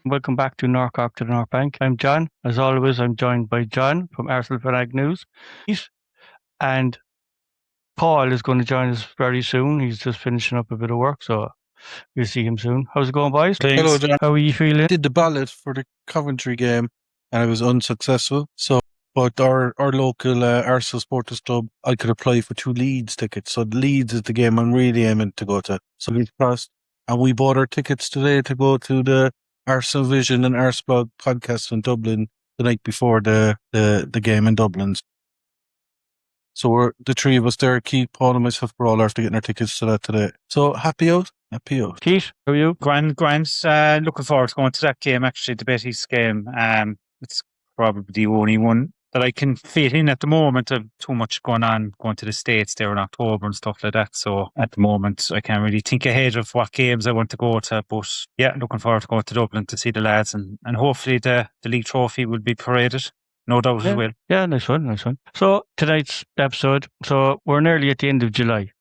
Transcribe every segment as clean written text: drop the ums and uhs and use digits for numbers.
Welcome back to North Cork to the North Bank. I'm John. As always, I'm joined by John from Arsenal Fanatic News. And Paul is going to join us very soon. He's just finishing up a bit of work, so we'll see him soon. How's it going, boys? Thanks. Hello, John. How are you feeling? I did the ballot for the Coventry game and I was unsuccessful. But our local Arsenal Supporters Club, I could apply for 2 Leeds tickets. So Leeds is the game I'm really aiming to go to. So we crossed, and we bought our tickets today to go to the Arsenal Vision and Arseblog podcast in Dublin the night before the game in Dublin. So we're the 3 of us there, Keith, Paul and myself, we're all after getting our tickets to that today. So happy out. Keith, how are you? Grand. Looking forward to going to that game, actually, the Betis game. It's probably the only one that I can fit in at the moment. I've too much going to the States there in October and stuff like that. So at the moment, I can't really think ahead of what games I want to go to. But yeah, looking forward to going to Dublin to see the lads, and hopefully the league trophy will be paraded. No doubt it will. Yeah, nice one. So tonight's episode, so we're nearly at the end of July.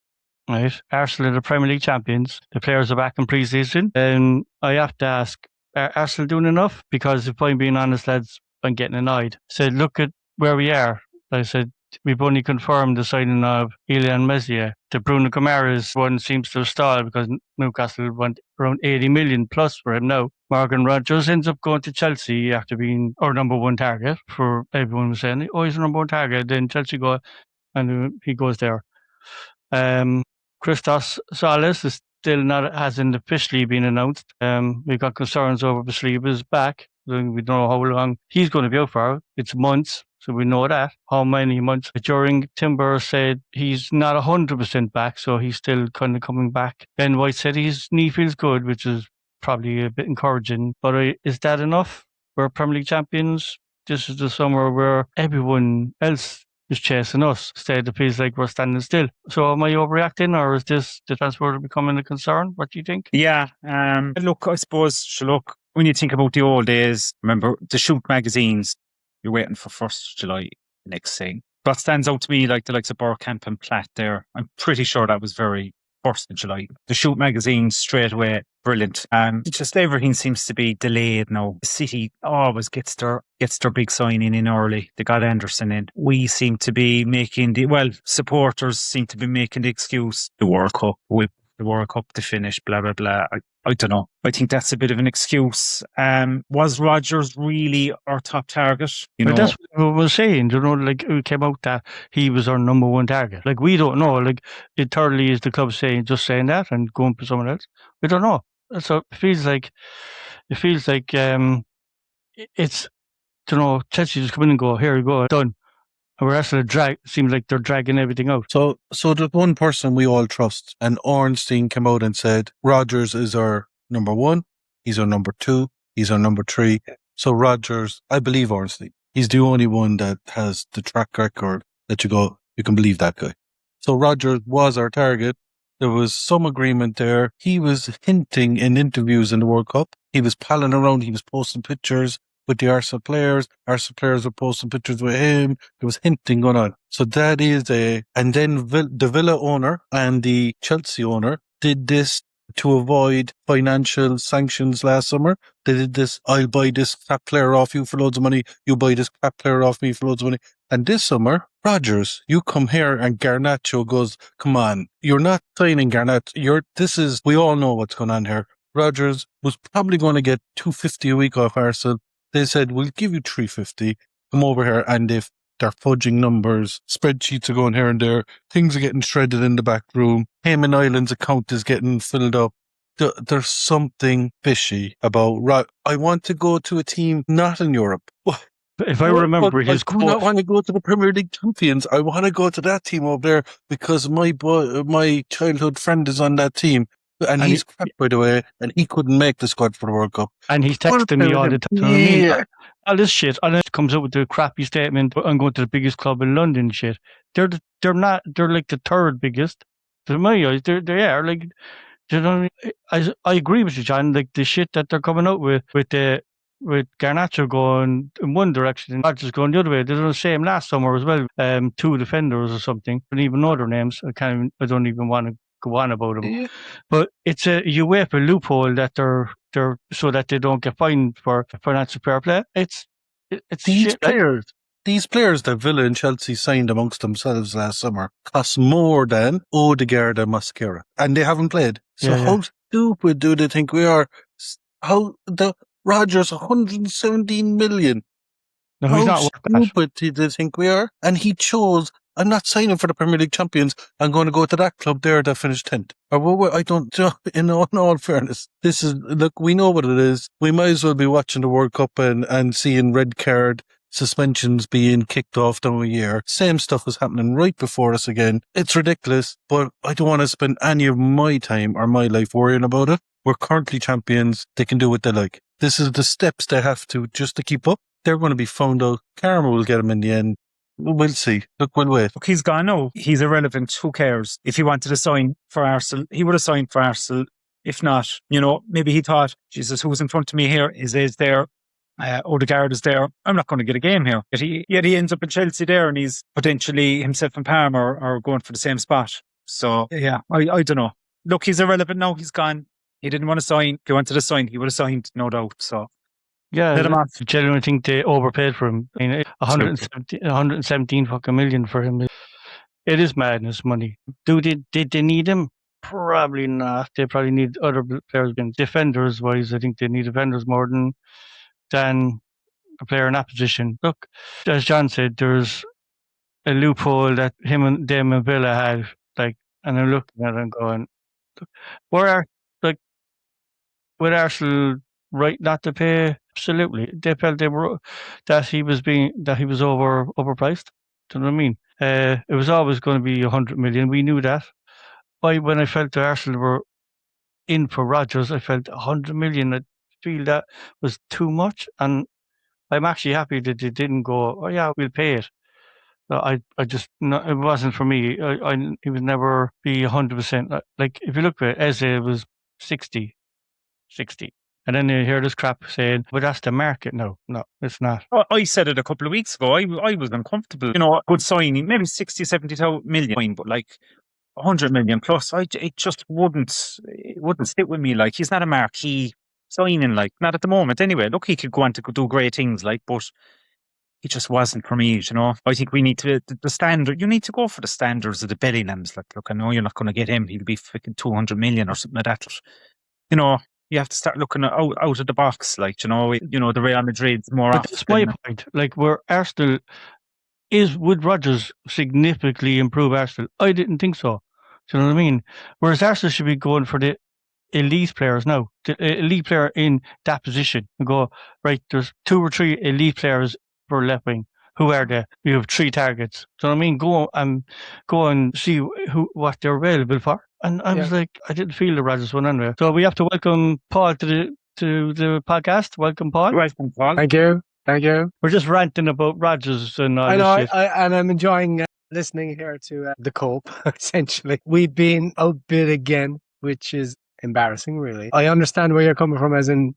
Right, Arsenal are the Premier League champions. The players are back in pre-season, and I have to ask: are Arsenal doing enough? Because if I'm being honest, lads, I'm getting annoyed. Said, look at where we are. I said we've only confirmed the signing of Illan Meslier. The Bruno Guimarães one seems to have stalled because Newcastle want around 80 million plus for him now. Morgan Rodgers ends up going to Chelsea after being our number one target. For everyone was saying, oh, he's the number one target. Then Chelsea go, and he goes there. Cristos Tzolis is still hasn't officially been announced. We've got concerns over Saliba's back. We don't know how long he's going to be out for. It's months, so we know that. How many months? Jurrien Timber said he's not 100% back, so he's still kind of coming back. Ben White said his knee feels good, which is probably a bit encouraging. But is that enough? We're Premier League champions. This is the summer where everyone else is chasing us. Instead, it feels like we're standing still. So am I overreacting, or is this the transfer becoming a concern? What do you think? Yeah. Look, I suppose, when you think about the old days, remember the Shoot magazines, you're waiting for 1st July, next thing. What stands out to me, like the likes of Burkamp and Platt there, I'm pretty sure that was very 1st of July. The Shoot magazine straight away, brilliant. Just everything seems to be delayed now. The City always gets their big signing in early. They got Anderson in. We seem to be supporters seem to be making the excuse, the World Cup, with the World Cup to finish, blah, blah, blah. I don't know. I think that's a bit of an excuse. Was Rodgers really our top target? That's what I was saying. Like it came out that he was our number one target. Like we don't know. Like it totally is the club saying that and going for someone else. We don't know. So it feels like it's Chelsea just come in and go, here we go, done. And we're actually seems like they're dragging everything out. So there's one person we all trust, and Ornstein came out and said Rodgers is our number 1, he's our number 2, he's our number 3. So Rodgers, I believe Ornstein. He's the only one that has the track record that you can believe that guy. So Rodgers was our target. There was some agreement there. He was hinting in interviews in the World Cup. He was palling around. He was posting pictures with the Arsenal players. Arsenal players were posting pictures with him. There was hinting going on. So that is and then the Villa owner and the Chelsea owner did this to avoid financial sanctions last summer. They did this, I'll buy this crap player off you for loads of money. You buy this crap player off me for loads of money. And this summer, Rodgers, you come here and Garnacho goes, come on, you're not signing Garnacho. We all know what's going on here. Rodgers was probably going to get $250 a week off Arsenal. They said, we'll give you $350, come over here. And if they're fudging numbers, spreadsheets are going here and there, things are getting shredded in the back room, Cayman Islands account is getting filled up. There's something fishy about I want to go to a team not in Europe. If I remember his quote, I want to go to the Premier League champions. I want to go to that team over there because my childhood friend is on that team. And he's crap, by the way, and he couldn't make the squad for the World Cup. And he's texting me all the time. Yeah. All this shit, and it comes out with the crappy statement, I'm going to the biggest club in London shit. They're like the 3rd biggest. To my eyes, they are like, you know, I agree with you, John. Like the shit that they're coming out with Garnacho going in one direction and Rodgers going the other way. They did the same last summer as well. 2 defenders or something. I don't even know their names. I don't even want to go on about him. Yeah. But it's a UEFA loophole that they're so that they don't get fined for financial fair play. It's These shit. Like, these players that Villa and Chelsea signed amongst themselves last summer cost more than Odegaard and Mosquera, and they haven't played. So Yeah, how stupid do they think we are? How the Rodgers 117 million? no, he's How not worth that. stupid do they think we are? And he chose, I'm not signing for the Premier League champions. I'm going to go to that club there that finished 10th. Or I don't, in all fairness, this is, look, we know what it is. We might as well be watching the World Cup and seeing red card suspensions being kicked off down a year. Same stuff is happening right before us again. It's ridiculous, but I don't want to spend any of my time or my life worrying about it. We're currently champions. They can do what they like. This is the steps they have to just to keep up. They're going to be found out. Karma will get them in the end. We'll see. Look, we'll wait. Look, he's gone now. He's irrelevant. Who cares? If he wanted to sign for Arsenal, he would have signed for Arsenal. If not, maybe he thought, Jesus, who's in front of me here? Is there? Odegaard is there. I'm not going to get a game here. Yet he ends up in Chelsea there, and he's potentially himself and Palmer are going for the same spot. So, yeah, I don't know. Look, he's irrelevant now. He's gone. He didn't want to sign. If he wanted to sign, he would have signed, no doubt. So, Yeah, let him off. I genuinely think they overpaid for him. I mean, 117 fucking million for him. It is madness money. Did they need him? Probably not. They probably need other players. Defenders wise, I think they need defenders more than a player in that position. Look, as John said, there's a loophole that them and Villa had, and I'm looking at it and going, with Arsenal right not to pay? Absolutely. They felt that he was overpriced. Do you know what I mean? It was always going to be 100 million. We knew that. When I felt that Arsenal were in for Rodgers, I felt 100 million. I feel that was too much, and I'm actually happy that they didn't go, oh yeah, we'll pay it. I just, no, it wasn't for me. It would never be 100%. Like, if you look at it, Eze was 60. And then you hear this crap saying, but that's the market. No, it's not. I said it a couple of weeks ago. I was uncomfortable. Good signing, maybe 60, 70 million, but like 100 million plus, it just wouldn't sit with me. Like, he's not a marquee signing, like, not at the moment anyway. Look, he could go on to do great things, like, but he just wasn't for me, I think we need to, the standard, you need to go for the standards of the Bellinghams. Like, look, I know you're not going to get him. He'll be freaking 200 million or something like that. You have to start looking out of the box, like, the Real Madrid's more But often. that's my point. Like, where Arsenal would Rodgers significantly improve Arsenal? I didn't think so. Do you know what I mean? Whereas Arsenal should be going for the elite players now, the elite player in that position, and go, right, there's 2 or 3 elite players for left wing. Who are they? We have 3 targets. Do you know what I mean? Go and see what they're available for. And I was like, I didn't feel the Rodgers one anyway. So we have to welcome Paul to the podcast. Welcome, Paul. Welcome, Paul. Thank you. We're just ranting about Rodgers and all I know, this shit. and I'm enjoying listening here to the Cope, essentially. We've been outbid again, which is embarrassing, really. I understand where you're coming from, as in,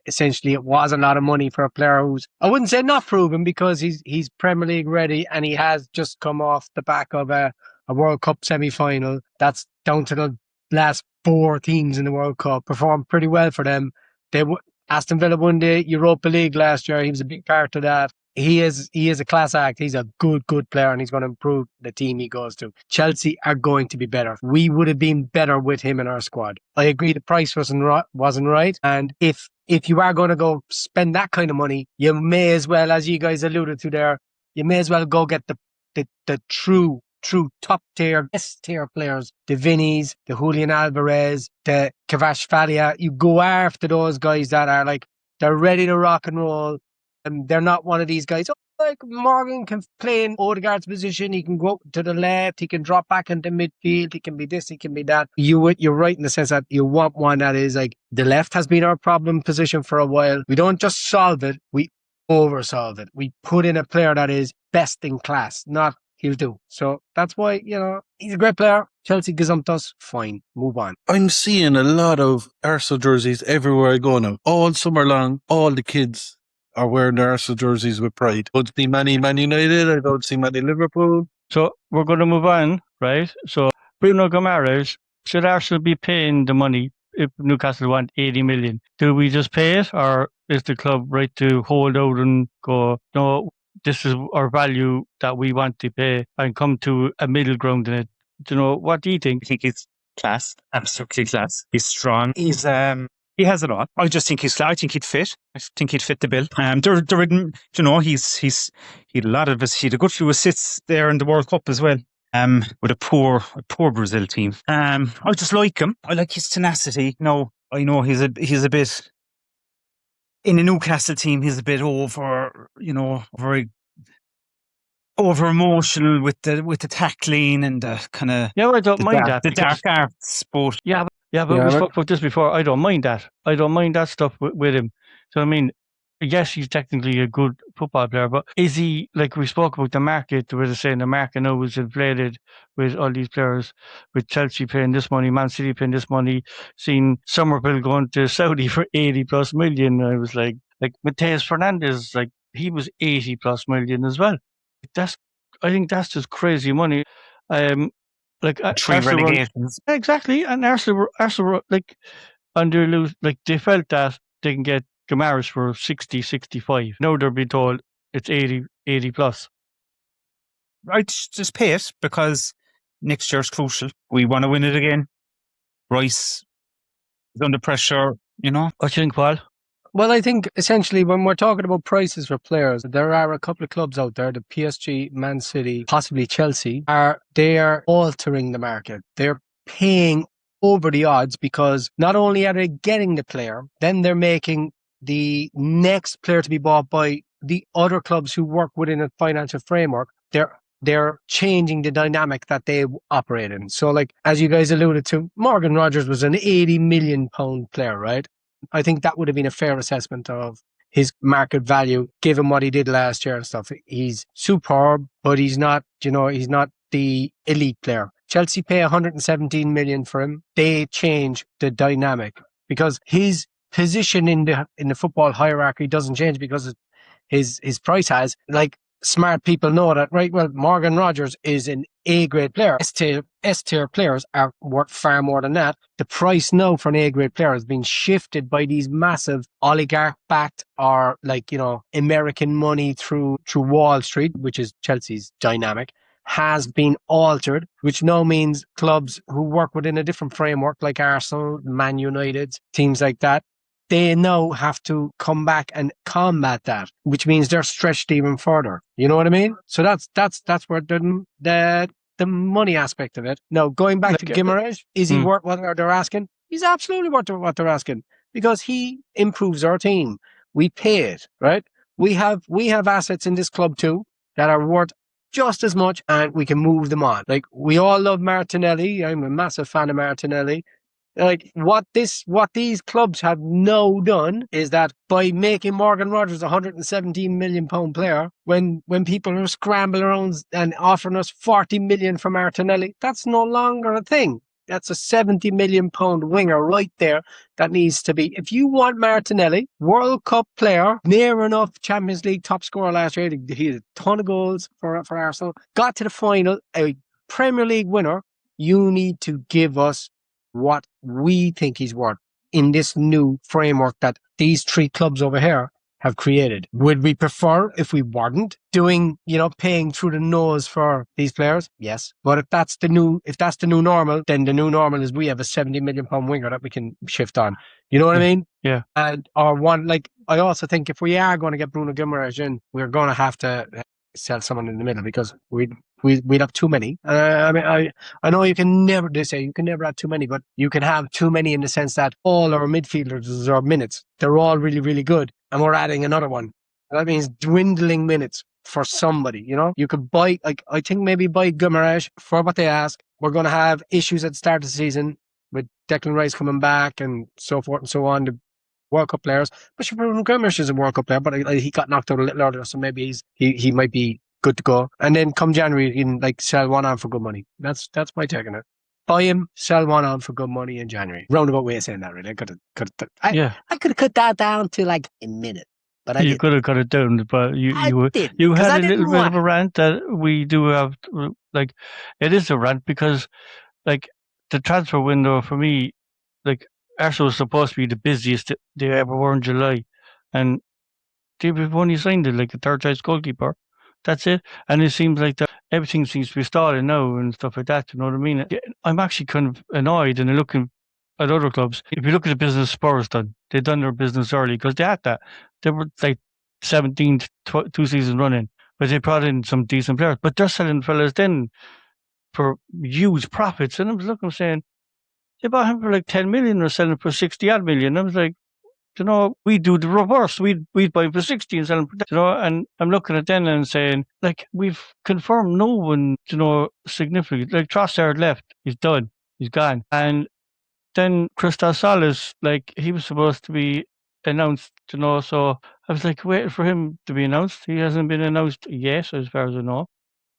essentially, it was a lot of money for a player who's, I wouldn't say not proven, because he's Premier League ready, and he has just come off the back of a World Cup semi-final. That's down to the last 4 teams in the World Cup. Performed pretty well for them. Aston Villa won the Europa League last year. He was a big part of that. He is a class act. He's a good player, and he's going to improve the team he goes to. Chelsea are going to be better. We would have been better with him in our squad. I agree the price wasn't right. And if you are going to go spend that kind of money, you may as well, as you guys alluded to there, you may as well go get the true top tier, best tier players, the Vinnies, the Julian Alvarez, the Kvaratskhelia. You go after those guys that are like, they're ready to rock and roll, and they're not one of these guys. Like Morgan can play in Odegaard's position. He can go to the left. He can drop back into midfield. He can be this. He can be that. You're right in the sense that you want one that is like, the left has been our problem position for a while. We don't just solve it. We oversolve it. We put in a player that is best in class, not he'll do. So that's why, he's a great player. Chelsea gazumped us. Fine. Move on. I'm seeing a lot of Arsenal jerseys everywhere I go now. All summer long, all the kids are wearing their Arsenal jerseys with pride. I don't see many Man United. I don't see many Liverpool. So we're going to move on, right? So Bruno Guimarães should Arsenal be paying the money if Newcastle want 80 million? Do we just pay it, or is the club right to hold out and go, no, this is our value that we want to pay, and come to a middle ground in it? What do you think? I think he's class, absolutely class. He's strong. He's he has it all. I just think he's. I think he'd fit. I think he'd fit the bill. He's he had a lot of us. He had a good few assists there in the World Cup as well. With a poor Brazil team. I just like him. I like his tenacity. No, I know he's a bit in a Newcastle team. He's a bit very over emotional with the tackling and the kind of I don't mind that. The dark arts, but but we spoke about this before. I don't mind that. I don't mind that stuff with him. So I mean, yes, he's technically a good football player, but is he, like we spoke about the market, where they're saying the market now is inflated with all these players, with Chelsea paying this money, Man City paying this money, seeing Somerville going to Saudi for 80 plus million. I was like Mateus Fernandes, like he was 80 plus million as well. I think that's just crazy money. Like 3 relegations. Exactly, and Arsenal like under they felt that they can get Guimarães for 60, 65. Now they're being told it's 80 plus. I'd just pay it because next year's crucial. We want to win it again. Rice is under pressure, What do you think, Paul? Well, I think essentially when we're talking about prices for players, there are a couple of clubs out there, the PSG, Man City, possibly Chelsea, they are altering the market. They're paying over the odds because not only are they getting the player, then they're making the next player to be bought by the other clubs who work within a financial framework. They're changing the dynamic that they operate in. So like, as you guys alluded to, Morgan Rogers was an £80 million player, right? I think that would have been a fair assessment of his market value, given what he did last year and stuff. He's superb, but he's not the elite player. Chelsea pay 117 million for him. They change the dynamic because his position in the football hierarchy doesn't change because his price has. Like, smart people know that, right? Well, Morgan Rogers is an A-grade player. S-tier players are worth far more than that. The price now for an A-grade player has been shifted by these massive oligarch-backed or American money through Wall Street, which is Chelsea's dynamic, has been altered, which now means clubs who work within a different framework like Arsenal, Man United, teams like that, they now have to come back and combat that, which means they're stretched even further. You know what I mean? So that's where the money aspect of it. Now, going back to Guimarães, is he worth what they're asking? He's absolutely worth what they're asking because he improves our team. We pay it, right? We have assets in this club too that are worth just as much, and we can move them on. Like, we all love Martinelli. I'm a massive fan of Martinelli. Like, what these clubs have now done is that by making Morgan Rogers a £117 million player, when people are scrambling around and offering us 40 million for Martinelli, that's no longer a thing. That's a £70 million winger right there that needs to be. If you want Martinelli, World Cup player, near enough Champions League top scorer last year, he had a ton of goals for Arsenal, got to the final, a Premier League winner, you need to give us what we think he's worth in this new framework that these 3 clubs over here have created. Would we prefer if we weren't doing, paying through the nose for these players? Yes. But if that's the new normal, then the new normal is we have a £70 million winger that we can shift on. You know what I mean? Yeah. And I also think if we are going to get Bruno Guimarães in, we're going to have to sell someone in the middle because we'd have too many. I know they say you can never have too many, but you can have too many in the sense that all our midfielders deserve minutes. They're all really, really good. And we're adding another one. That means dwindling minutes for somebody, You could buy, I think maybe buy Guimarães for what they ask. We're going to have issues at the start of the season with Declan Rice coming back and so forth and so on. The World Cup players, but Bruno Guimarães is a World Cup player, but he got knocked out a little earlier, so maybe he might be good to go. And then come January, you can sell one on for good money. That's my take on it. Buy him, sell one on for good money in January. Roundabout way of saying that, really. I could have cut that down to a minute, but you could have cut it down. But you had a little bit of a rant that we do have. It is a rant because the transfer window for me, like Arsenal was supposed to be the busiest they ever were in July, and they've only signed like a third choice goalkeeper. That's it. And it seems like everything seems to be stalling now and stuff like that. You know what I mean? I'm actually kind of annoyed and looking at other clubs. If you look at the business Spurs done, they've done their business early because they had that. They were like 17th, 2 seasons running, but they brought in some decent players. But they're selling fellas then for huge profits. And I was looking, saying, they bought him for like 10 million or selling for 60 odd million. I was like, we do the reverse. We'd buy him for 60 and sell him for, and I'm looking at them and saying, like, we've confirmed no one, significant. Like, Trossard left. He's done. He's gone. And then Cristos Tzolis, like, he was supposed to be announced, so I was like waiting for him to be announced. He hasn't been announced yet, as far as I know.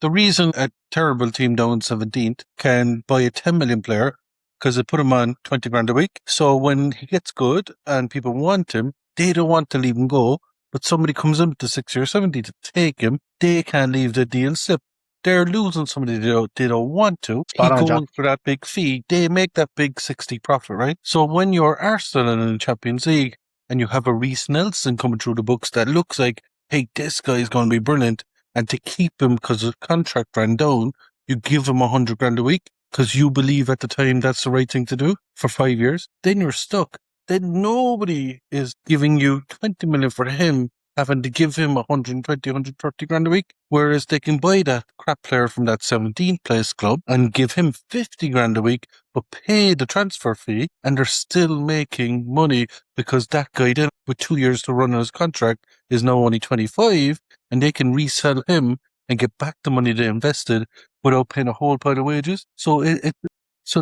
The reason a terrible team down 17th can buy a 10 million player, because they put him on 20 grand a week. So when he gets good and people want him, they don't want to leave him go. But somebody comes in to 60 or 70 to take him, they can't leave the deal slip. They're losing somebody they don't want to. He goes for that big fee. They make that big 60 profit, right? So when you're Arsenal in the Champions League and you have a Reece Nelson coming through the books that looks like, hey, this guy's going to be brilliant, and to keep him because the contract ran down, you give him 100 grand a week because you believe at the time that's the right thing to do for 5 years, then you're stuck. Then nobody is giving you 20 million for him, having to give him 120, 130 grand a week, whereas they can buy that crap player from that 17th place club and give him 50 grand a week, but pay the transfer fee, and they're still making money because that guy then, with 2 years to run on his contract, is now only 25, and they can resell him and get back the money they invested without paying a whole pile of wages. So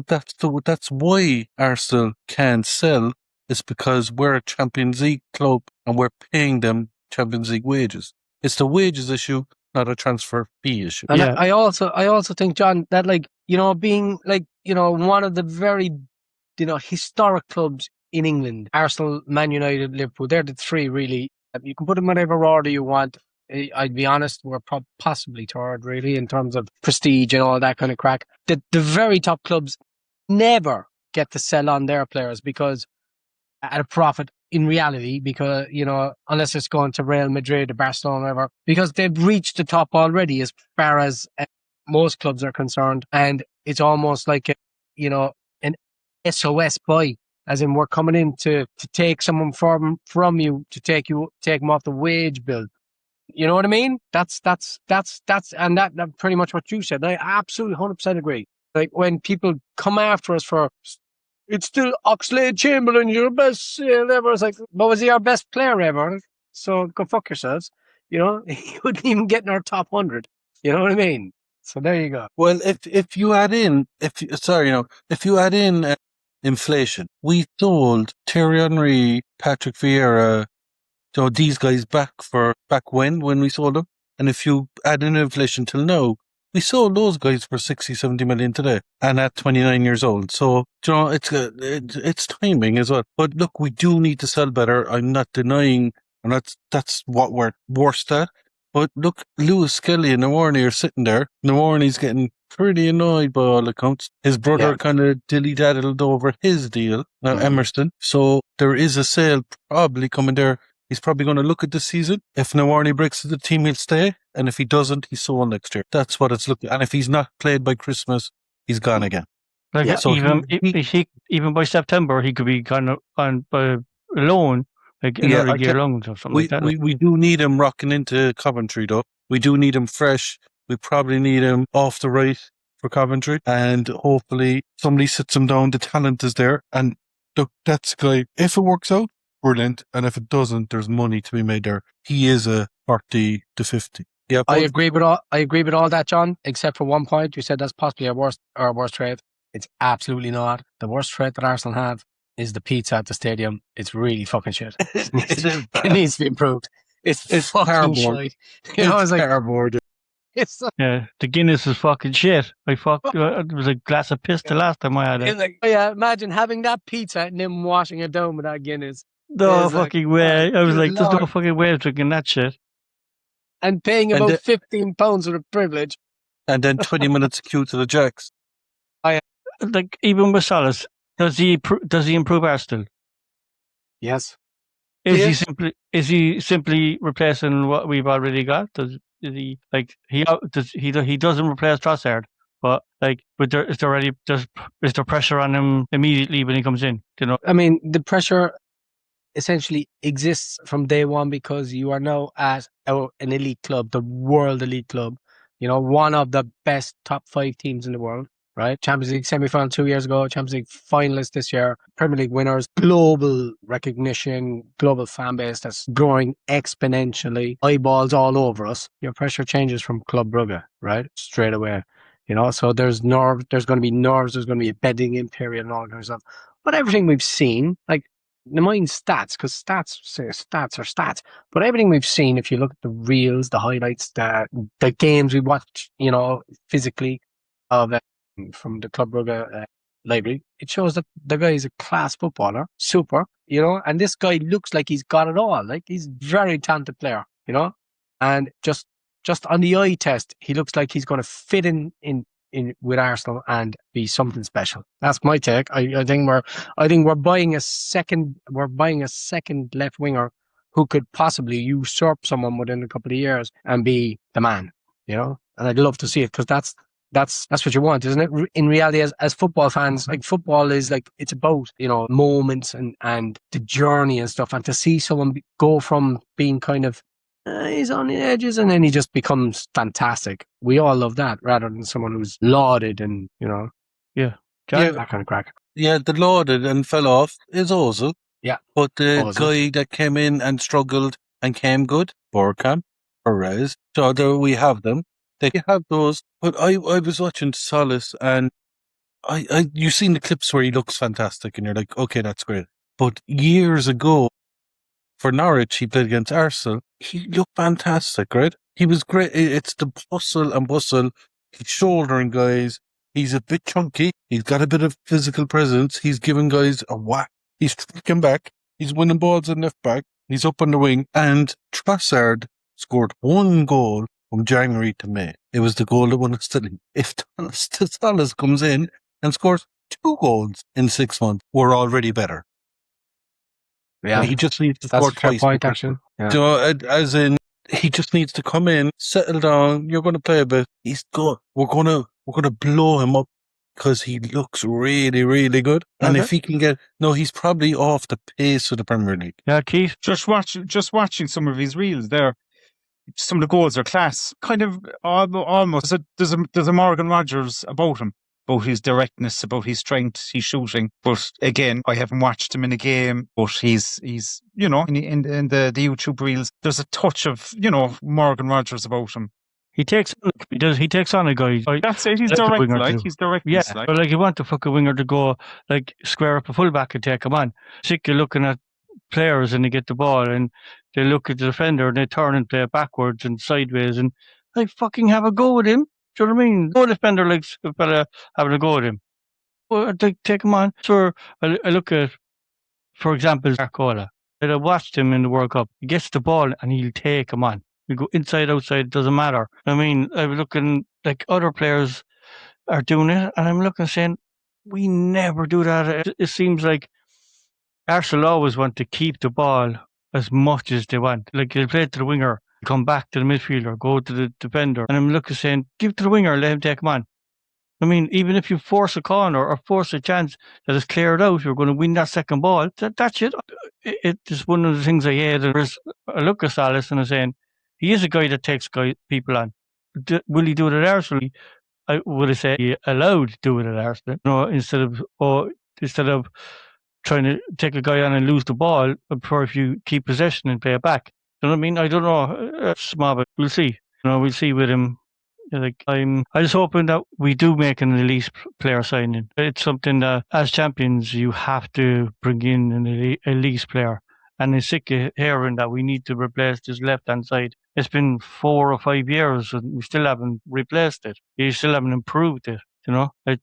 that's why Arsenal can't sell. It's because we're a Champions League club and we're paying them Champions League wages. It's the wages issue, not a transfer fee issue. And I also think, John, that being one of the very, historic clubs in England, Arsenal, Man United, Liverpool, they're the three really. You can put them in whatever order you want. I'd be honest, we're possibly third, really, in terms of prestige and all that kind of crack. The very top clubs never get to sell on their players because at a profit in reality, because, unless it's going to Real Madrid or Barcelona or whatever, because they've reached the top already as far as most clubs are concerned. And it's almost like, an SOS buy, as in we're coming in to take someone from you, to take them off the wage bill. You know what I mean? That's and that pretty much what you said. I absolutely 100% agree. Like when people come after us for, it's still Oxlade-Chamberlain, your best ever. It's like, but was he our best player ever? So go fuck yourselves. He wouldn't even get in our top 100. You know what I mean? So there you go. Well, if you add in, inflation, we sold Thierry Henry, Patrick Vieira, these guys back when we sold them. And if you add in inflation till now, we sold those guys for 60, 70 million today, and at 29 years old. So, it's timing as well. But look, we do need to sell better. I'm not denying, and that's what we're worst at. But look, Lewis Skelly and Nawarney are sitting there. Nawarney's getting pretty annoyed by all accounts. His brother kind of dilly-daddled over his deal, Emerson. So there is a sale probably coming there. He's probably going to look at this season. If Nawarney breaks the team, he'll stay. And if he doesn't, he's sold next year. That's what it's looking. And if he's not played by Christmas, he's gone again. So even by September, he could be kind of on by loan, like another year long or something like that. We do need him rocking into Coventry, though. We do need him fresh. We probably need him off the right for Coventry. And hopefully somebody sits him down. The talent is there. And look, that's guy. If it works out, brilliant. And if it doesn't, there's money to be made there. He is a 40 to 50. Yeah, I agree with all that, John, except for one point. You said that's possibly our worst trade. It's absolutely not. The worst trade that Arsenal have is the pizza at the stadium. It's really fucking shit. It needs to be improved. It's fucking shit. It's terrible. The Guinness is fucking shit. It was a glass of piss the last time I had it. Imagine having that pizza and then washing it down with that Guinness. No fucking way. I was like, there's no fucking way of drinking that shit. And paying about £15 for the privilege. And then 20 minutes queue to the Jacks. like even with Tzolis, does he improve Arsenal? Yes. Is he simply replacing what we've already got? Is he doesn't replace Trossard, but like, is there pressure on him immediately when he comes in? You know, I mean, the pressure essentially exists from day one because you are now at an elite club, the world elite club. You know, one of the best top 5 teams in the world, right? Champions League semi-final 2 years ago, Champions League finalists this year, Premier League winners, global recognition, global fan base that's growing exponentially, eyeballs all over us. Your pressure changes from Club Brugge, right? Straight away. You know, so there's going to be nerves, there's going to be a bedding in period and all that kind of stuff. But everything we've seen, like, the mind stats, because stats are stats. But everything we've seen, if you look at the reels, the highlights, the games we watch, you know, physically of from the Club Brugge library, it shows that the guy is a class footballer, super, you know. And this guy looks like he's got it all. Like, he's a very talented player, you know. And just on the eye test, he looks like he's going to fit in with Arsenal and be something special. That's my take. I think we're buying a second left winger who could possibly usurp someone within a couple of years and be the man, you know? And I'd love to see it, because that's what you want, isn't it? In reality, as football fans, like, football is like, it's about, you know, moments and the journey and stuff. And to see someone go from being kind of he's on the edges and then he just becomes fantastic. We all love that, rather than someone who's lauded and, you know, that kind of crack. Yeah, the lauded and fell off is Ozil. Yeah. But the Ozil. guy that came in and struggled and came good, Borkham, Perez. So there we have them. They have those. But I was watching Tzolis, and you've seen the clips where he looks fantastic and you're like, okay, that's great. But years ago, for Norwich, he played against Arsenal. He looked fantastic, right? He was great. It's the hustle and bustle. He's shouldering guys. He's a bit chunky. He's got a bit of physical presence. He's giving guys a whack. He's tracking back. He's winning balls in left back. He's up on the wing. And Trossard scored 1 goal from January to May. It was the goal that won us the league. If Tzolis comes in and scores 2 goals in 6 months, we're already better. Yeah, he just needs to score twice. Point, actually. Yeah. So, as in, he just needs to come in, settle down. You're going to play a bit. He's good. We're going to blow him up because he looks really, really good. And if he can he's probably off the pace of the Premier League. Yeah, Keith. Just watching some of his reels there. Some of the goals are class. Kind of almost. There's a Morgan Rogers about him. About his directness, about his strength, his shooting. But again, I haven't watched him in a game, but he's you know, in the YouTube reels, there's a touch of, you know, Morgan Rogers about him. He takes on a guy. That's it. He's direct, like. He's direct. Yeah, but like, you want the fucking winger to go, like, square up a fullback and take him on. Sick of looking at players and they get the ball and they look at the defender and they turn and play backwards and sideways and they fucking have a go with him. Do you know what I mean? No defender likes a fella having a go at him. Well, they take him on. So I look at, for example, Arcola. I watched him in the World Cup. He gets the ball and he'll take him on. You go inside, outside, doesn't matter. I mean, I'm looking, like, other players are doing it, and I'm looking saying, we never do that. It seems like Arsenal always want to keep the ball as much as they want. Like, they play it to the winger, come back to the midfielder, go to the defender. And I'm looking saying, give it to the winger, let him take him on. I mean, even if you force a corner or force a chance that is cleared out, you're going to win that second ball. That's it. It's one of the things I hate. I look at Tzolis and I'm saying, he is a guy that takes people on. Will he do it at Arsenal? Would I say he allowed to do it at Arsenal? You know, instead of trying to take a guy on and lose the ball, before if you keep possession and play it back. You know what I mean? I don't know. It's small, but we'll see. You know, we'll see with him. Like, I'm just hoping that we do make an elite player signing. It's something that, as champions, you have to bring in an elite player. And it's sick of hearing that we need to replace this left-hand side. It's been 4 or 5 years and we still haven't replaced it. You still haven't improved it, you know? I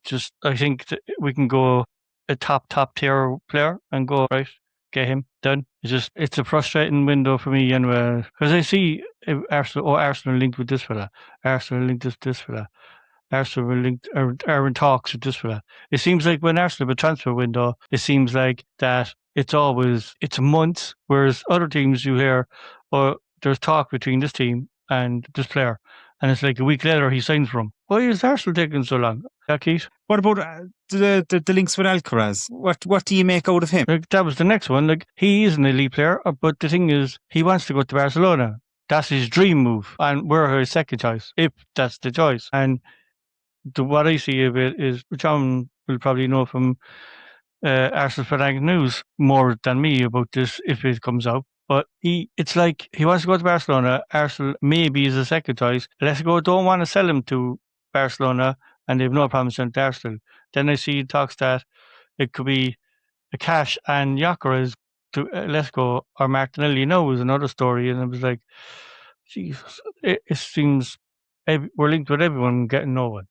think that we can go a top tier player and go, right, get him done. It's a frustrating window for me anyway. Because I see Arsenal linked with this fella. Arsenal linked with this fella. Arsenal are in talks with this fella. It seems like when Arsenal have a transfer window, it seems like that it's months, whereas other teams you hear, there's talk between this team and this player, and it's like a week later he signs for them. Why is Arsenal taking so long? Yeah, Keith? What about the links with Alcaraz? What do you make out of him? Like, that was the next one. Like, he is an elite player, but the thing is, he wants to go to Barcelona. That's his dream move, and we're his second choice, if that's the choice. And what I see of it is, John will probably know from Arsenal Fanatic News more than me about this if it comes out. But it's like he wants to go to Barcelona. Arsenal maybe is a second choice. Atletico don't want to sell him to Barcelona, and they have no problem selling to Arsenal. Then I see talks that it could be a Cash and Gyökeres to Atletico or Martinelli. No, is another story, and it was like, Jesus, it seems we're linked with everyone getting no one.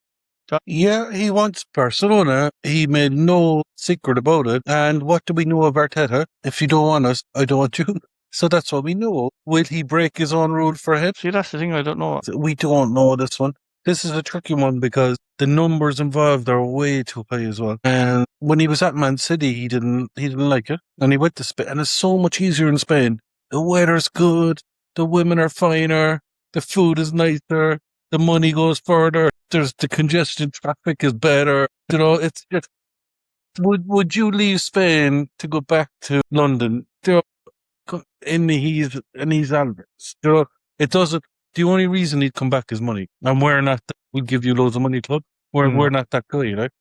Yeah, he wants Barcelona. He made no secret about it. And what do we know of Arteta? If you don't want us, I don't want you. So that's what we know. Will he break his own rule for him? See, that's the thing, I don't know. We don't know this one. This is a tricky one because the numbers involved are way too high as well. And when he was at Man City, he didn't like it. And he went to Spain. And it's so much easier in Spain. The weather's good. The women are finer. The food is nicer. The money goes further. There's the congestion, traffic is better. You know, it's just, would you leave Spain to go back to London? You know, in his Alvarez. You know, it doesn't, the only reason he'd come back is money. And we're not, we'll give you loads of money club. We're not that guy, right?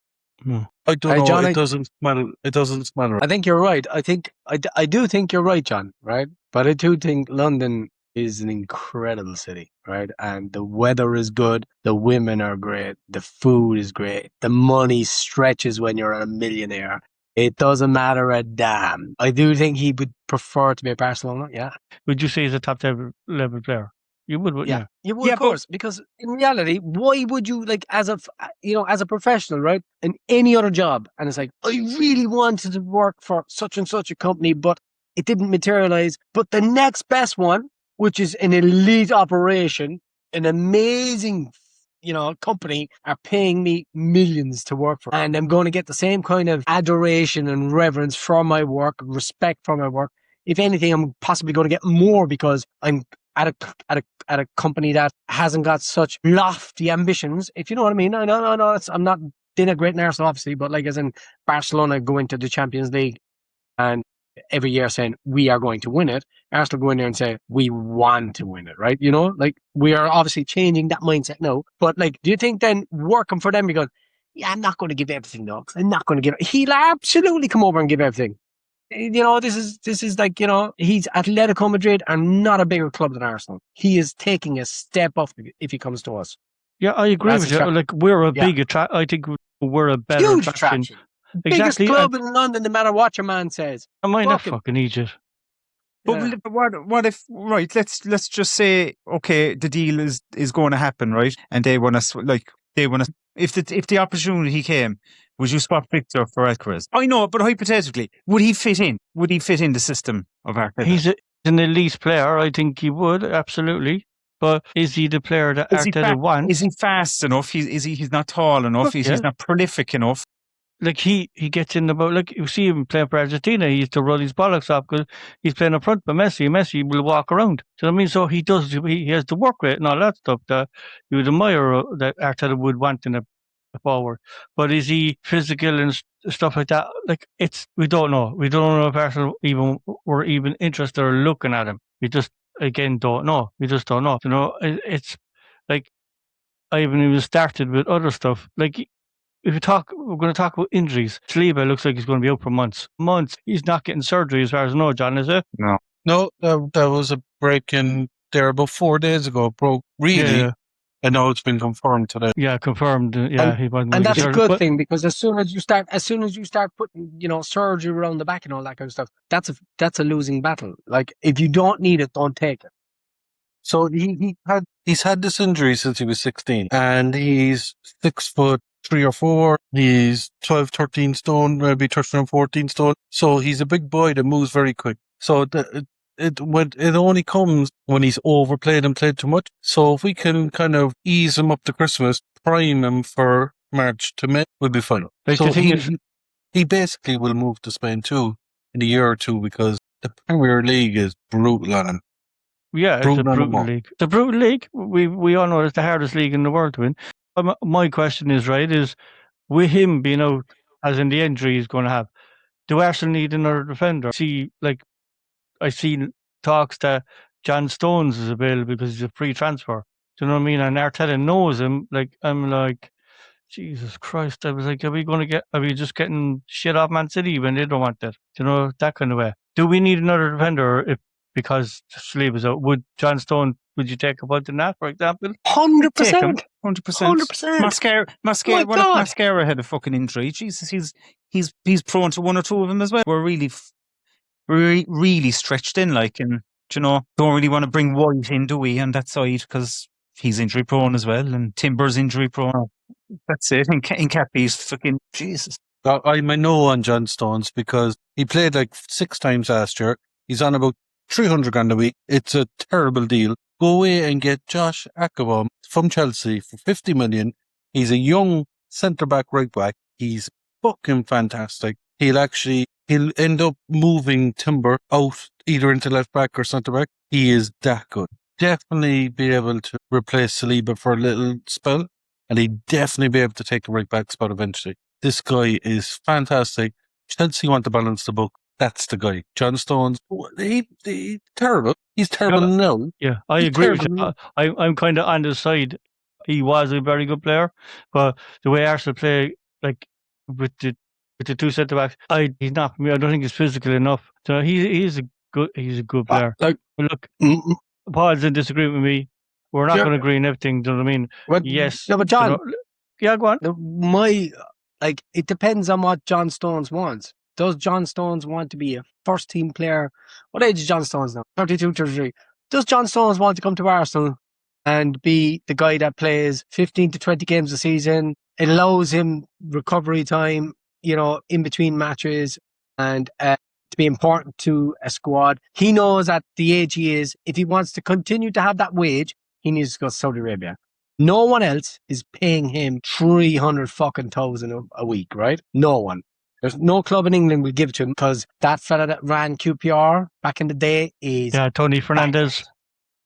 I don't know. John, it doesn't matter. It doesn't matter. I think you're right. I do think you're right, John, right? But I do think London is an incredible city, right? And the weather is good, the women are great, the food is great, the money stretches when you're a millionaire. It doesn't matter a damn. I do think he would prefer to be at Barcelona, yeah. Would you say he's a top level player? You would, wouldn't you? You would, of course, because in reality, why would you, like, as a professional, right, in any other job, and it's like, I really wanted to work for such and such a company, but it didn't materialize. But the next best one, which is an elite operation, an amazing, company, are paying me millions to work for. And I'm going to get the same kind of adoration and reverence for my work, respect for my work. If anything, I'm possibly going to get more because I'm at a company that hasn't got such lofty ambitions, if you know what I mean. No, I'm not denigrating Arsenal, obviously, but like as in Barcelona go into the Champions League and every year saying we are going to win it, Arsenal go in there and say we want to win it, right? You know, like we are obviously changing that mindset now. But like, do you think then working for them, you're going, yeah, I'm not going to give everything, though. I'm not going to give it. He'll absolutely come over and give everything. You know, this is like, he's Atletico Madrid are not a bigger club than Arsenal. He is taking a step up if he comes to us. Yeah, I agree with you. Like, we're a big attraction. I think we're a better huge attraction. Exactly. Biggest club in London, no matter what your man says. I might not fucking need it. But what if, right, let's just say, okay, the deal is going to happen, right? And they want to, if the opportunity came, would you swap Victor for Alcaraz? I know, but hypothetically, would he fit in? Would he fit in the system of Arteta? He's an elite player. I think he would, absolutely. But is he the player that Arteta wants? Is he fast enough? He's not tall enough. He's not prolific enough. Like he gets in the boat. Like you see him playing for Argentina, he used to run his bollocks up because he's playing up front. But Messi will walk around. Do you know what I mean? So he has to work with it and all that stuff that you would admire that Arteta would want in a forward. But is he physical and stuff like that? Like we don't know. We don't know if Arsenal were even interested or looking at him. We just again don't know. We just don't know. You know, it's like I haven't even started with other stuff. Like we're going to talk about injuries. Saliba looks like he's going to be out for months. He's not getting surgery as far as I know, John, is it? No, that was a break in there about 4 days ago. Broke really. Yeah. And now it's been confirmed today. Yeah, confirmed. Yeah, he wasn't. And that's a good thing because as soon as you start putting, surgery around the back and all that kind of stuff, that's a losing battle. Like if you don't need it, don't take it. So he's had this injury since he was 16, and he's 6'3" or 4. He's 12, 13 stone, maybe 13 or 14 stone. So he's a big boy that moves very quick. So it only comes when he's overplayed and played too much. So if we can kind of ease him up to Christmas, prime him for March to May, we'll be fine. Like, So the thing is, he basically will move to Spain too in a year or two because the Premier League is brutal on him. yeah, it's a Brutal on him brutal all. league. The brutal league, we all know it's the hardest league in the world to win. My question is, right, is with him being out, as in the injury he's going to have, do Arsenal need another defender? I see talks that John Stones is available because he's a free transfer. Do you know what I mean? And Arteta knows him. Like, I'm like, Jesus Christ! I was like, are we just getting shit off Man City when they don't want that? Do you know, that kind of way? Do we need another defender because Saliba's out? Would John Stone? Would you take a punt in that, for example? 100%. 100%. 100%. Mascara, My God. Mascara had a fucking injury. Jesus, he's prone to one or two of them as well. We're really stretched in, like, and you know, don't really want to bring White in, do we, on that side, because he's injury prone as well, and Timber's injury prone. That's it. In Cappy's fucking Jesus. I'm a no on John Stones because he played like 6 times last year. He's on about 300 grand a week. It's a terrible deal. Go away and get Josh Akabom from Chelsea for 50 million. He's a young centre-back, right-back. He's fucking fantastic. He'll end up moving Timber out either into left-back or centre-back. He is that good. Definitely be able to replace Saliba for a little spell. And he'd definitely be able to take the right-back spot eventually. This guy is fantastic. Chelsea want to balance the book. That's the guy. John Stones, he's terrible. He's terrible now. Yeah, I He's agree with terrible you. I'm kind of on the side. He was a very good player, but the way Arsenal play, like with the 2 centre backs, he's not for me. I don't think he's physical enough. So he's a good player. Like, Look, Paul's in disagreement with me. We're not Sure. going to agree on everything. Do you know what I mean? But, Yes. No, but John, yeah, go on. it depends on what John Stones wants. Does John Stones want to be a first team player? What age is John Stones now? 32, 33. Does John Stones want to come to Arsenal and be the guy that plays 15 to 20 games a season? It allows him recovery time, you know, in between matches, and to be important to a squad. He knows at the age he is, if he wants to continue to have that wage, he needs to go to Saudi Arabia. No one else is paying him 300,000 a week, right? No one. There's no club in England will give it to him because that fella that ran QPR back in the day is Tony Fernandez. bankrupt.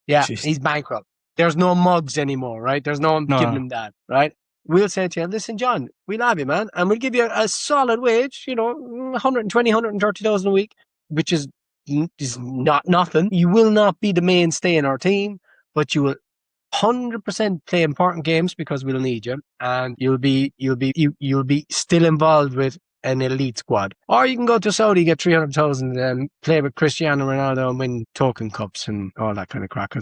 Yeah, Jeez. he's bankrupt. There's no mugs anymore, right? There's no one giving him that, right? We'll say to you, listen, John, we'll have you, man, and we'll give you a solid wage, you know, 120, 130,000 a week, which is not nothing. You will not be the mainstay in our team, but you will 100% play important games because we'll need you, and you'll be still involved with an elite squad. Or you can go to Saudi, get 300,000 and play with Cristiano Ronaldo and win token cups and all that kind of crack.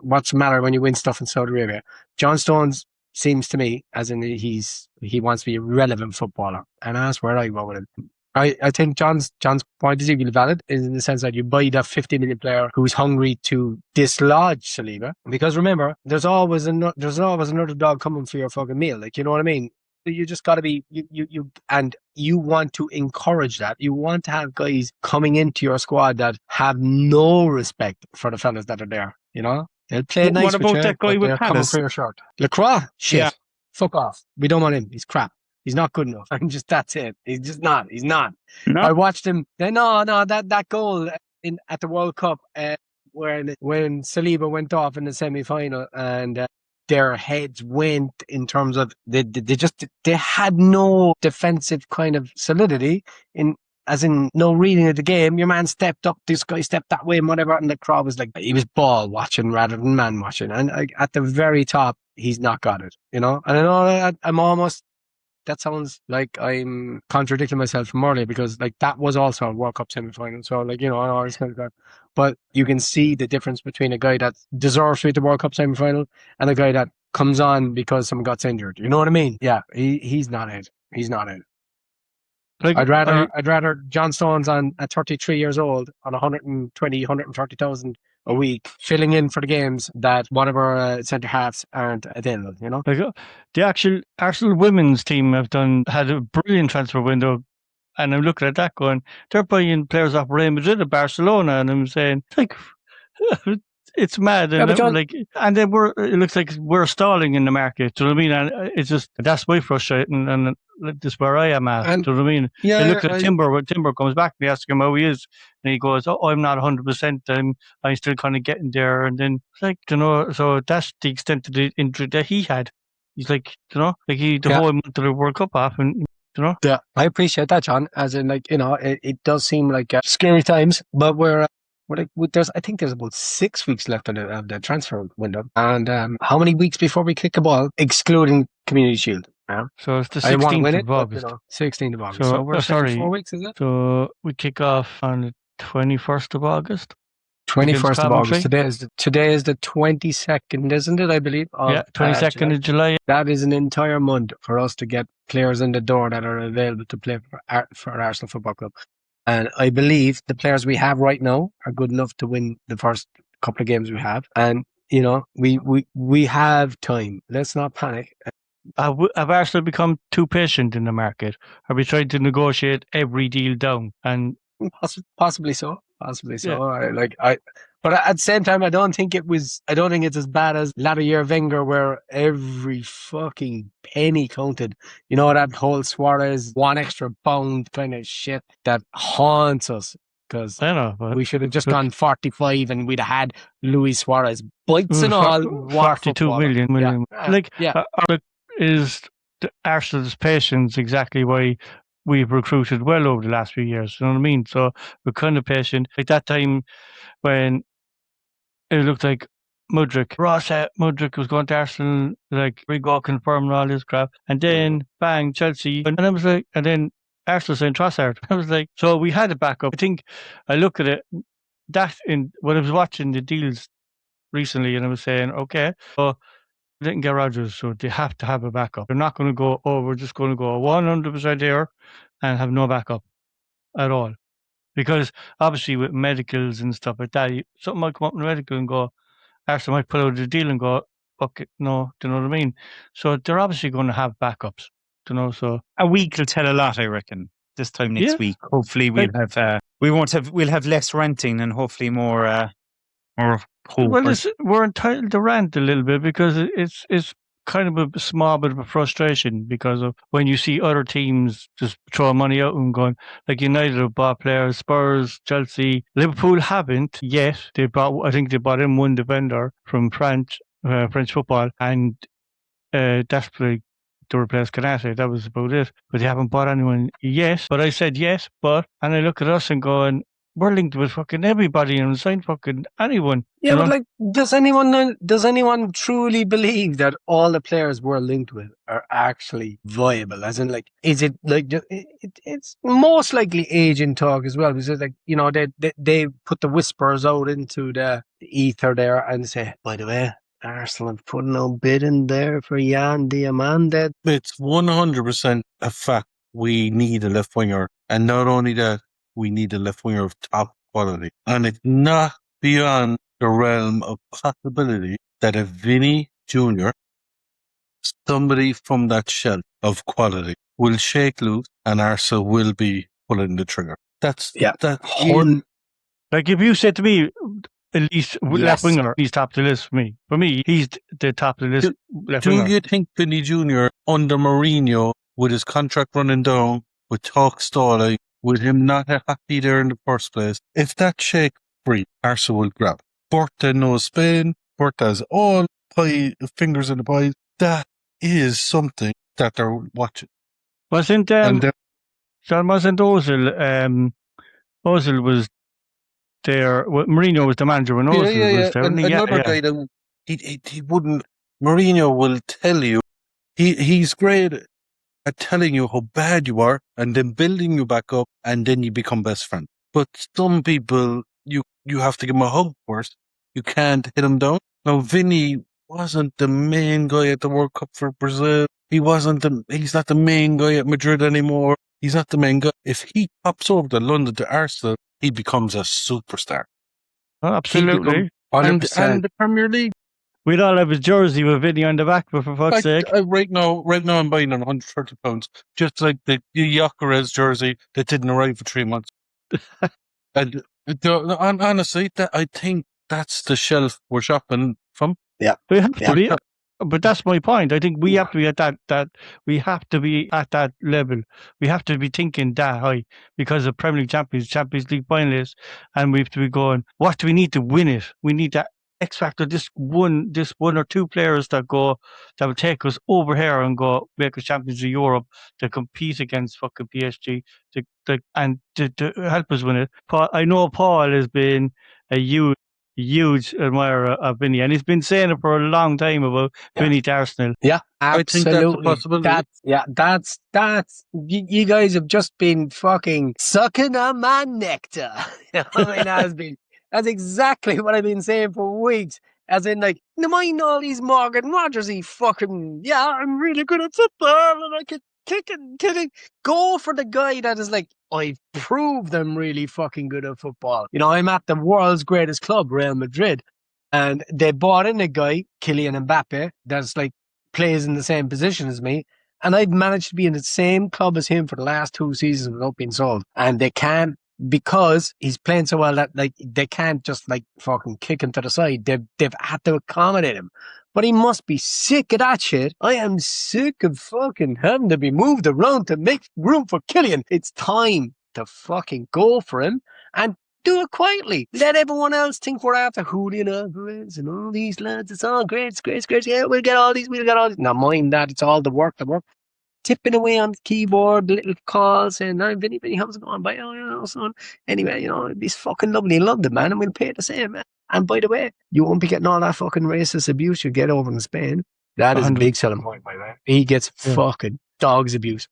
What's the matter when you win stuff in Saudi Arabia? John Stones seems to me as in he wants to be a relevant footballer, and that's where I go with it. I think John's point is equally valid in the sense that you buy that 50 million player who's hungry to dislodge Saliba. Because remember, there's always another dog coming for your fucking meal. Like, you know what I mean? You just got to be you want to encourage that. You want to have guys coming into your squad that have no respect for the fellas that are there. You know, they'll play nice. What about that guy with Palace? For your shirt, Lacroix, shit. Yeah. Fuck off. We don't want him. He's crap. He's not good enough. That's it. He's just not. He's not. No. I watched him. No, that goal at the World Cup when Saliba went off in the semi-final and their heads went in terms of they had no defensive kind of solidity as in no reading of the game. Your man stepped up, this guy stepped that way and whatever, and the crowd was like, he was ball watching rather than man watching. And at the very top, he's not got it, you know? And I know that sounds like I'm contradicting myself from earlier because like that was also a World Cup semi-final. So like, you know, I know it's kind of that. But you can see the difference between a guy that deserves to be at the World Cup semi-final and a guy that comes on because someone got injured. You know what I mean? Yeah, he's not it. He's not it. Like, I'd rather John Stones at 33 years old on 120, 130,000 a week filling in for the games that one of our centre halves aren't available, you know? Like the actual Arsenal women's team had a brilliant transfer window And I'm looking at that going, they're buying players off Real Madrid and Barcelona, and I'm saying, like, it's mad. And but John- and then it looks like we're stalling in the market. Do you know what I mean? And it's just, that's my frustration, and that's where I am at. And- do you know what I mean? Yeah, I look at Timber, when Timber comes back, and they ask him how he is, and he goes, "Oh, I'm not 100%. I'm still kind of getting there." And then, like, you know, so that's the extent of the injury that he had. He's like, you know, like the Yeah. whole month of the World Cup off, and you know. Yeah, I appreciate that, John. As in, like, you know, it does seem like scary times, but we're like, I think there's about 6 weeks left of the transfer window, and how many weeks before we kick a ball, excluding Community Shield? So it's the I want to 16th win of it, but, August. you know, 16th of August. So, So we're sorry. saying 4 weeks, is it? So we kick off on the 21st of August. 21st of August. Coventry. Today is the 22nd, isn't it? I believe. Yeah, 22nd of July. That is an entire month for us to get players in the door that are available to play for Arsenal Football Club. And I believe the players we have right now are good enough to win the first couple of games we have. And, you know, we have time. Let's not panic. Have Arsenal become too patient in the market? Are we trying to negotiate every deal down? And Possibly so. Possibly so. Yeah. But at the same time, I don't think it's as bad as latter year Wenger, where every fucking penny counted. You know, that whole Suarez one extra pound kind of shit that haunts us. Because I know, but we should have just gone 45 and we'd have had Luis Suarez bites and all. 42 million. Yeah. Like, Yeah. Is Arsenal's patience exactly why we've recruited well over the last few years? You know what I mean? So we're kind of patient. Like that time when it looked like Mudryk was going to Arsenal, like Rigo confirmed all this crap, and then bang, Chelsea, and I was like, and then Arsenal saying Trossard. I was like, so we had a backup. I think I look at it when I was watching the deals recently, and I was saying, okay, so they didn't get Rodgers, so they have to have a backup. They're not going to go, we're just going to go 100% here and have no backup at all. Because obviously with medicals and stuff like that, something might come up in the medical and go, Arsenal might put out a deal and go, okay, no, do you know what I mean? So they're obviously going to have backups, you know, so. A week will tell a lot, I reckon. This time next week, hopefully we'll have less ranting and hopefully more hope. Well, we're entitled to rant a little bit because it's kind of a small bit of a frustration because of when you see other teams just throwing money out and going, like United have bought players, Spurs, Chelsea, Liverpool haven't yet. I think they bought in one defender from French football, and that's like to replace Canate. That was about it. But they haven't bought anyone yet. But I said yes, and I look at us and going, we're linked with fucking everybody and sign fucking anyone. Yeah, you but know? like, does anyone truly believe that all the players we're linked with are actually viable? As in, like, is it like it's most likely agent talk as well? Because, like, you know, they put the whispers out into the ether there and say, by the way, Arsenal have put no bid in there for Jan Diamande. It's 100% a fact. We need a left winger, and not only that, we need a left winger of top quality. And it's not beyond the realm of possibility that a Vinny Jr., somebody from that shelf of quality, will shake loose and Arsenal will be pulling the trigger. Like if you said to me, at least Yes. left winger, he's top of the list for me. For me, he's the top of the list. Left winger. Do you think Vinny Jr. under Mourinho, with his contract running down, with talk stalling, with him not happy there in the first place, if that shake free, Arsenal will grab. Berta knows Spain. Berta has all fingers in the pie. That is something that they're watching. Wasn't Ozil? Ozil was there. Mourinho was the manager when Ozil was there. And another guy that he wouldn't. Mourinho will tell you he's great at telling you how bad you are and then building you back up, and then you become best friends. But some people, you have to give them a hug first. You can't hit them down. Now, Vinny wasn't the main guy at the World Cup for Brazil. He's not the main guy at Madrid anymore. He's not the main guy. If he pops over to London to Arsenal, he becomes a superstar. Absolutely. And the Premier League We'd all have his jersey with Vinny on the back, but for fuck's sake. Right now, I'm buying on £130, just like the Gyökeres jersey that didn't arrive for 3 months. And honestly, I think that's the shelf we're shopping from. We have to be, but that's my point. I think we have to be at that we have to be at that level. We have to be thinking that high because of Premier League champions, Champions League finalists, and we have to be going, what do we need to win it? We need that X factor, this one or two players that will take us over here and go make us champions of Europe to compete against fucking PSG to help us win it. I know Paul has been a huge admirer of Vinny, and he's been saying it for a long time about Vinny to Arsenal. Yeah, absolutely. I think that's a possibility. That's you guys have just been fucking sucking on my nectar. I mean, that's exactly what I've been saying for weeks. As in, like, no mind all these Morgan Rodgers-y fucking, I'm really good at football and I can kick it. Go for the guy that is like, I've proved I'm really fucking good at football. I'm at the world's greatest club, Real Madrid. And they bought in a guy, Kylian Mbappe, that's like, plays in the same position as me. And I've managed to be in the same club as him for the last 2 seasons without being sold. And they can't, because he's playing so well that like they can't just like fucking kick him to the side. They've had to accommodate him. But he must be sick of that shit. I am sick of fucking having to be moved around to make room for Kylian. It's time to fucking go for him and do it quietly. Let everyone else think we're after Julian Alvarez and all these lads. It's all great. It's great. Yeah, we'll get all these. Now mind that. It's all the work. Tipping away on the keyboard, little calls saying, "I'm Vinny, how's it going? Bye, son." Anyway, it'd be fucking lovely in London, man, and we'll pay the same, man. And by the way, you won't be getting all that fucking racist abuse you get over in Spain. That is a big selling point, by the way. He gets fucking dog's abuse.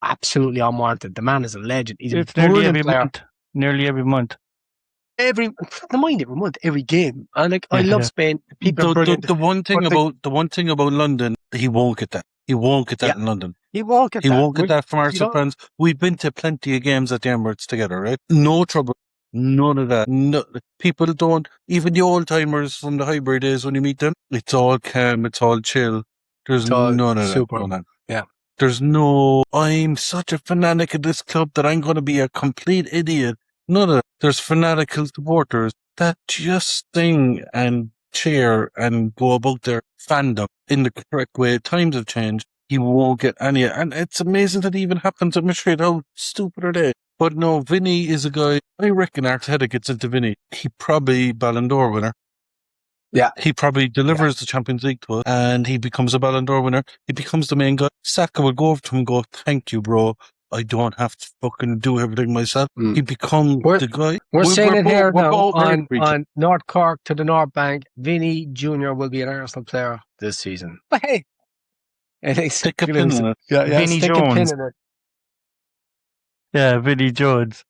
Absolutely unwarranted. The man is a legend. He's nearly every month. Nearly every month. Every month, every game. And I love Spain. People are brilliant. The one thing about London, he won't get that. He won't get that in London. He won't get that. He won't get that from Arsenal fans. We've been to plenty of games at the Emirates together, right? No trouble. None of that. No, people don't, even the old timers from the hybrid days when you meet them, it's all calm, it's all chill. There's none of that going on. Yeah. There's no, I'm such a fanatic of this club that I'm going to be a complete idiot. None of that. There's fanatical supporters that just sing and cheer and go about their fandom in the correct way. Times have changed. He won't get any, and it's amazing that it even happens at Madrid. How stupid are they? But no, Vinny is a guy, I reckon Arteta gets into Vinny. He probably Ballon d'Or winner. Yeah. He probably delivers the Champions League to us and he becomes a Ballon d'Or winner. He becomes the main guy. Saka will go over to him and go, "Thank you, bro. I don't have to fucking do everything myself." He becomes the guy. We're saying it here now on North Cork to the North Bank. Vinny Jr. will be an Arsenal player this season. But hey, stick a pin in it. Vinny Jones. Yeah, Vinny Jones.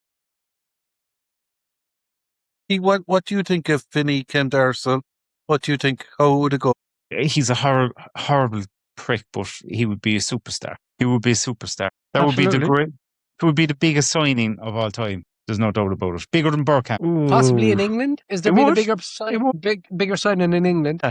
What do you think if Vinny came to Arsenal? What do you think? How would it go? He's a horrible prick, but he would be a superstar. That would be it would be the biggest signing of all time. There's no doubt about it. Bigger than Burkamp. Possibly in England. Is there been a bigger signing in England?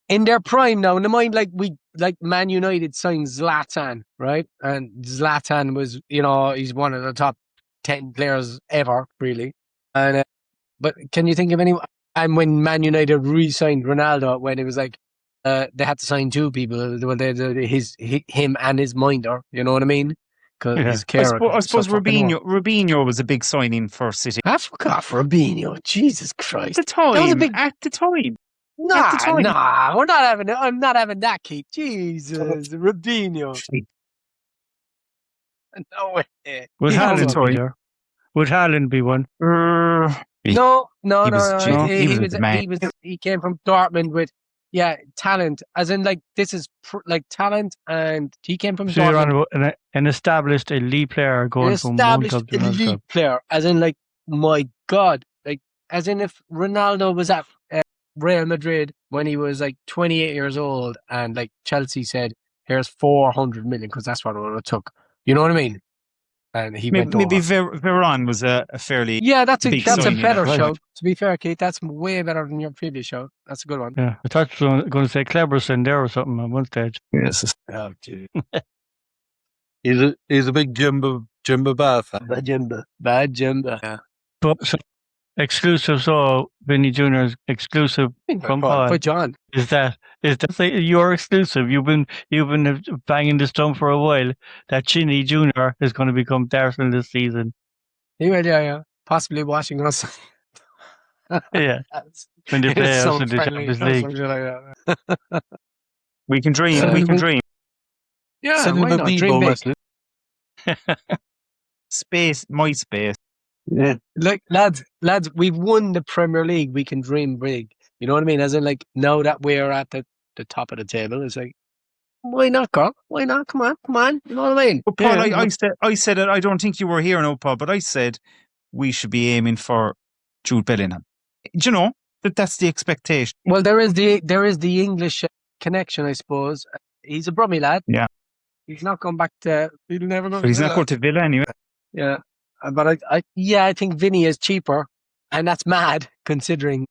In their prime now. In mind, like Man United signed Zlatan, right? And Zlatan was, he's one of the top 10 players ever, really. And but can you think of anyone? And when Man United re-signed Ronaldo, when it was like they had to sign 2 people, him and his minder. You know what I mean? His I suppose Robinho was a big signing for City. I forgot Robinho. Jesus Christ! At the time. Nah, we're not having it. I'm not having that, Keith. Jesus, Robinho. No way. Would Haaland be one? No. He came from Dortmund with talent. As in, like, this is talent, and he came from Dortmund. You're on an established elite player going from one club to another club. Player, as in, like, my God, like, as in if Ronaldo was at Real Madrid when he was like 28 years old, and like Chelsea said, "Here's 400 million," because that's what it took. You know what I mean? and he Maybe, went over. maybe Veron was a fairly Yeah, that's a big better signing. shout. To be fair, Keith, that's way better than your previous shout. That's a good one. Yeah, I thought you were going to say Cleberson there or something at one stage. Yes. Oh, gee. He's a big Jimbo Bar fan. Bad Jimbo. Yeah. But so, exclusive, so Vinny Jr.'s exclusive from Paul. For John. Is that say your exclusive? You've been banging this drum for a while. That Chinny Jr. is going to become Arsenal this season. He will, yeah. Possibly watching us. Yeah, when they play us in the Champions League. We can dream. So we can dream. Yeah, Send why him a not? Bebo Dream big. Wesley. Space, my space. Yeah. Like, lads, we've won the Premier League. We can dream big. You know what I mean? As in, like, now that we're at the top of the table, it's like, why not, Carl? Why not? Come on. You know what I mean? But Paul, Yeah, I said it. I don't think you were here, no, Paul. But I said we should be aiming for Jude Bellingham. Do you know that's the expectation? Well, there is the English connection, I suppose. He's a Brummie lad. Yeah. He's not going back to. He'll never go. But he's not going to Villa anyway. Yeah, but I think Vinny is cheaper, and that's mad considering,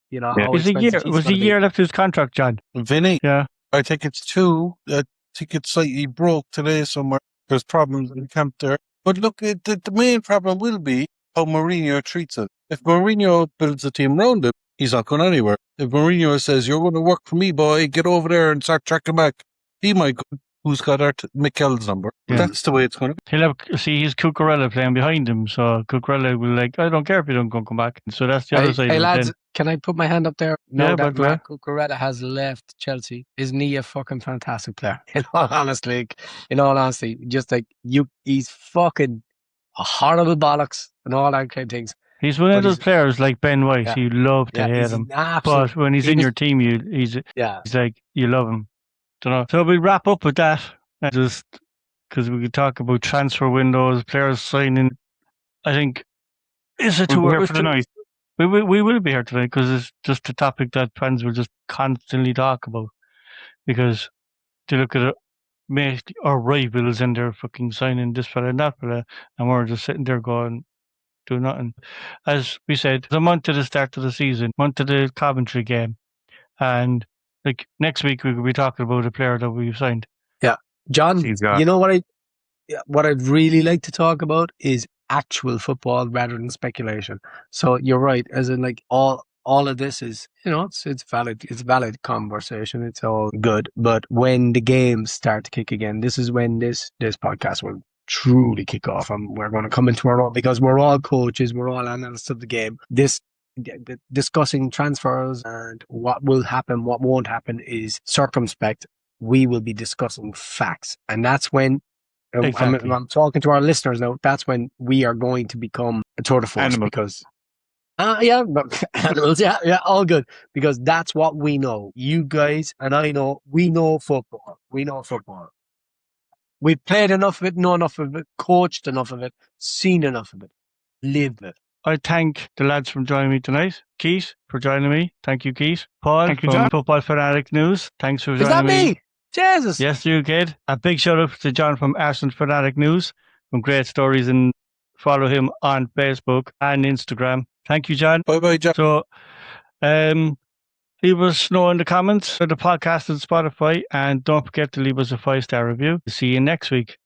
Yeah. how was expensive a year left his contract, John? Vinny, Yeah. I think it's 2. I think it's slightly broke today somewhere. There's problems in camp there. But look, the main problem will be how Mourinho treats it. If Mourinho builds a team around him, he's not going anywhere. If Mourinho says, you're going to work for me, boy, get over there and start tracking back, he might go. Who's got Mikel's number? Yeah. That's the way it's going to be. He'll he's Cucurella playing behind him, so Cucurella will I don't care if you don't come back. So that's the other side Hey of it. lads, then. can I put my hand up there? Yeah, No, that but Marc Cucurella has left Chelsea. Isn't he a fucking fantastic player? In all honesty, just like he's fucking a horrible bollocks and all that kind of things. He's one of those players like Ben White. Yeah. You love to hate him, but when he's in your team, he's like you love him. Don't know. So we'll wrap up with that, just because we could talk about transfer windows, players signing. I think is it too early for tonight? We will be here tonight because it's just a topic that fans will just constantly talk about because they look at it, make our rivals and they're fucking signing this fella and that fella, and we're just sitting there going, do nothing. As we said, a month to the start of the season, month to the Coventry game, and like next week we could be talking about a player that we've signed. Yeah, John. You know what I'd really like to talk about is actual football rather than speculation. So you're right, as in like all of this is it's valid conversation. It's all good, but when the games start to kick again, this is when this podcast will truly kick off, and we're going to come into our own because we're all coaches, we're all analysts of the game. Discussing transfers and what will happen, what won't happen is circumspect. We will be discussing facts, and that's when exactly. I'm talking to our listeners now. That's when we are going to become a tour de force because animals, all good, because that's what we know. You guys and I know, we know football. We've played enough of it, know enough of it, coached enough of it, seen enough of it, lived it. I thank the lads for joining me tonight. Keith, for joining me. Thank you, Keith. Paul, Thank you, from John. Football Fanatic News. Thanks for joining Is that me. me? Jesus. Yes, you kid. A big shout out to John from Arsenal Fanatic News. Some great stories, and follow him on Facebook and Instagram. Thank you, John. Bye, John. So, leave us know in the comments for the podcast on Spotify, and don't forget to leave us a 5-star review. See you next week.